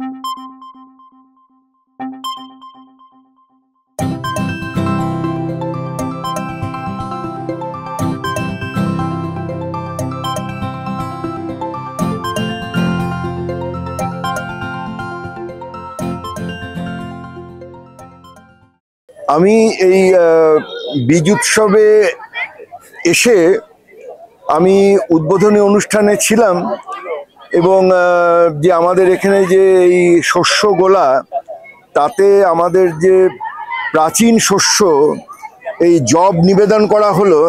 আমি এই বীজ উৎসবে এসে আমি উদ্বোধনী অনুষ্ঠানে ছিলাম এবং যে আমাদের এখানে যে এই শস্য গোলা, তাতে আমাদের যে প্রাচীন শস্য এই জব নিবেদন করা হলো,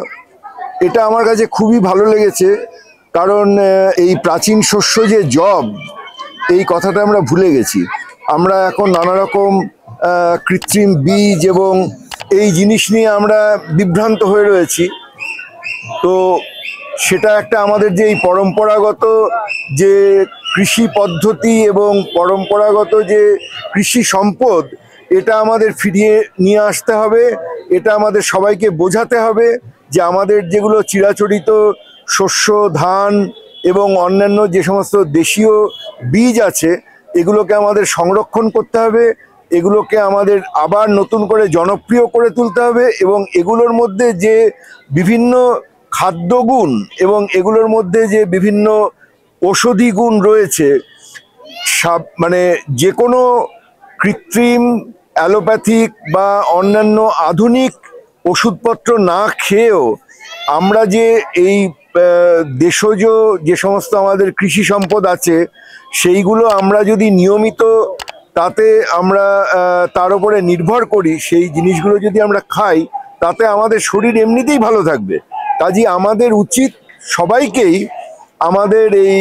এটা আমার কাছে খুবই ভালো লেগেছে। কারণ এই প্রাচীন শস্য যে জব, এই কথাটা আমরা ভুলে গেছি। আমরা এখন নানা রকম কৃত্রিম বীজ এবং এই জিনিস নিয়ে আমরা বিভ্রান্ত হয়ে রয়েছি। তো সেটা একটা আমাদের যে এই পরম্পরাগত যে কৃষি পদ্ধতি এবং পরম্পরাগত যে কৃষি সম্পদ, এটা আমাদের ফিরিয়ে নিয়ে আসতে হবে। এটা আমাদের সবাইকে বোঝাতে হবে যে আমাদের যেগুলো চিরাচরিত শস্য, ধান এবং অন্যান্য যে সমস্ত দেশীয় বীজ আছে, এগুলোকে আমাদের সংরক্ষণ করতে হবে, এগুলোকে আমাদের আবার নতুন করে জনপ্রিয় করে তুলতে হবে এবং এগুলোর মধ্যে যে বিভিন্ন খাদ্যগুণ এবং এগুলোর মধ্যে যে বিভিন্ন ঔষধি গুণ রয়েছে, মানে যে কোনো কৃত্রিম, অ্যালোপ্যাথিক বা অন্যান্য আধুনিক ওষুধপত্র না খেয়েও আমরা যে এই দেশজ যে সমস্ত আমাদের কৃষি সম্পদ আছে, সেইগুলো আমরা যদি নিয়মিত তাতে আমরা তার উপরে নির্ভর করি, সেই জিনিসগুলো যদি আমরা খাই, তাতে আমাদের শরীর এমনিতেই ভালো থাকবে। কাজেই আমাদের উচিত সবাইকেই আমাদের এই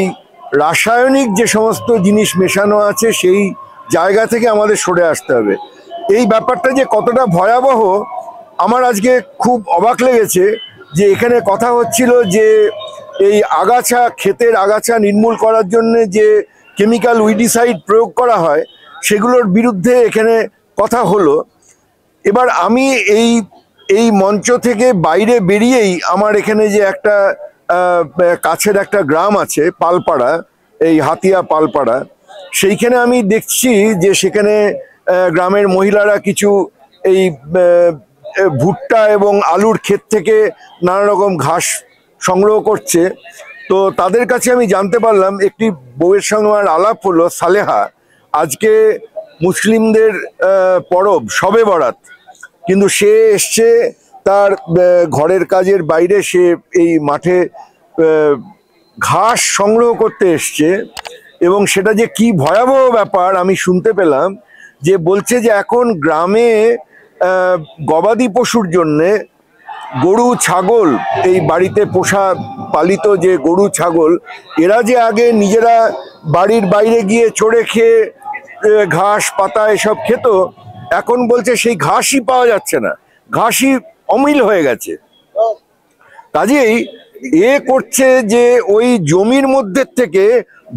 রাসায়নিক যে সমস্ত জিনিস মেশানো আছে সেই জায়গা থেকে আমাদের সরে আসতে হবে। এই ব্যাপারটা যে কতটা ভয়াবহ, আমার আজকে খুব অবাক লেগেছে যে এখানে কথা হচ্ছিল যে এই আগাছা, ক্ষেতের আগাছা নির্মূল করার জন্য যে কেমিক্যাল উইডিসাইড প্রয়োগ করা হয়, সেগুলোর বিরুদ্ধে এখানে কথা হলো। এবার আমি এই মঞ্চ থেকে বাইরে বেরিয়েই আমার এখানে যে একটা কাছের একটা গ্রাম আছে পালপাড়া, এই হাতিয়া পালপাড়া, সেইখানে আমি দেখছি যে সেখানে গ্রামের মহিলারা কিছু এই ভুট্টা এবং আলুর ক্ষেত থেকে নানা রকম ঘাস সংগ্রহ করছে। তো তাদের কাছে আমি জানতে পারলাম, একটি বউয়ের সঙ্গে আমার আলাপ হলো, সালেহা, আজকে মুসলিমদের পরব শবে বরাত, কিন্তু সে এসছে তার ঘরের কাজের বাইরে, সে এই মাঠে ঘাস সংগ্রহ করতে এসছে এবং সেটা যে কি ভয়াবহ ব্যাপার আমি শুনতে পেলাম। যে বলছে যে এখন গ্রামে গবাদি পশুর জন্যে গরু, ছাগল, এই বাড়িতে পোষা পালিত যে গরু, ছাগল, এরা যে আগে নিজেরা বাড়ির বাইরে গিয়ে চড়ে খেয়ে ঘাস পাতা এসব খেত, এখন বলছে সেই ঘাসই পাওয়া যাচ্ছে না, ঘাসই অমিল হয়ে গেছে। কাজেই করছে যে ওই জমির মধ্যে থেকে,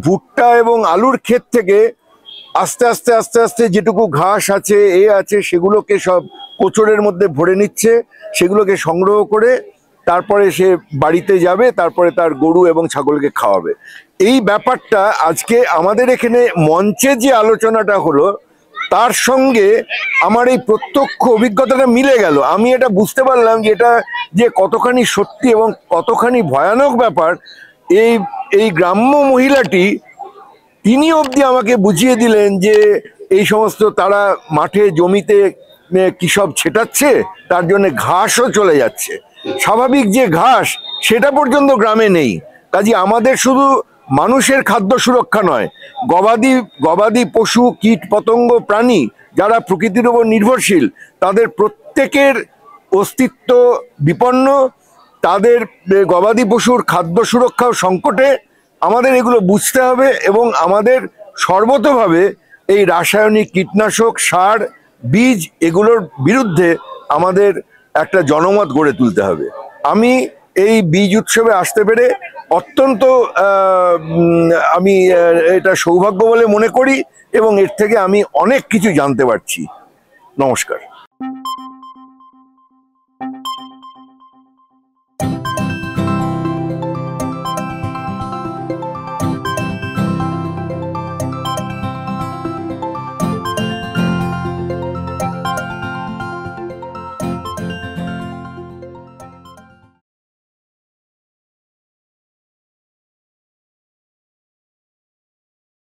ভুট্টা এবং আলুর ক্ষেত থেকে আস্তে আস্তে আস্তে আস্তে যেটুকু ঘাস আছে, আছে, সেগুলোকে সব কোচরের মধ্যে ভরে নিচ্ছে, সেগুলোকে সংগ্রহ করে তারপরে সে বাড়িতে যাবে, তারপরে তার গরু এবং ছাগলকে খাওয়াবে। এই ব্যাপারটা আজকে আমাদের এখানে মঞ্চে যে আলোচনাটা হলো, তার সঙ্গে আমার এই প্রত্যক্ষ অভিজ্ঞতাটা মিলে গেল। আমি এটা বুঝতে পারলাম যে এটা যে কতখানি সত্যি এবং কতখানি ভয়ানক ব্যাপার। এই গ্রাম্য মহিলাটি, তিনি অবধি আমাকে বুঝিয়ে দিলেন যে এই সমস্ত তারা মাঠে জমিতে কী সব ছেটাচ্ছে, তার জন্য ঘাসও চলে যাচ্ছে। স্বাভাবিক যে ঘাস, সেটা পর্যন্ত গ্রামে নেই। কাজে আমাদের শুধু মানুষের খাদ্য সুরক্ষা নয়, গবাদি পশু, কীট পতঙ্গ, প্রাণী যারা প্রকৃতির উপর নির্ভরশীল, তাদের প্রত্যেকের অস্তিত্ব বিপন্ন। তাদের গবাদি পশুর খাদ্য সুরক্ষা সংকটে আমাদের এগুলো বুঝতে হবে এবং আমাদের সর্বতোভাবে এই রাসায়নিক কীটনাশক, সার, বীজ, এগুলোর বিরুদ্ধে আমাদের একটা জনমত গড়ে তুলতে হবে। আমি এই বীজ উৎসবে আসতে পেরে অত্যন্ত আমি এটা সৌভাগ্য বলে মনে করি এবং এর থেকে আমি অনেক কিছু জানতে পারছি। নমস্কার।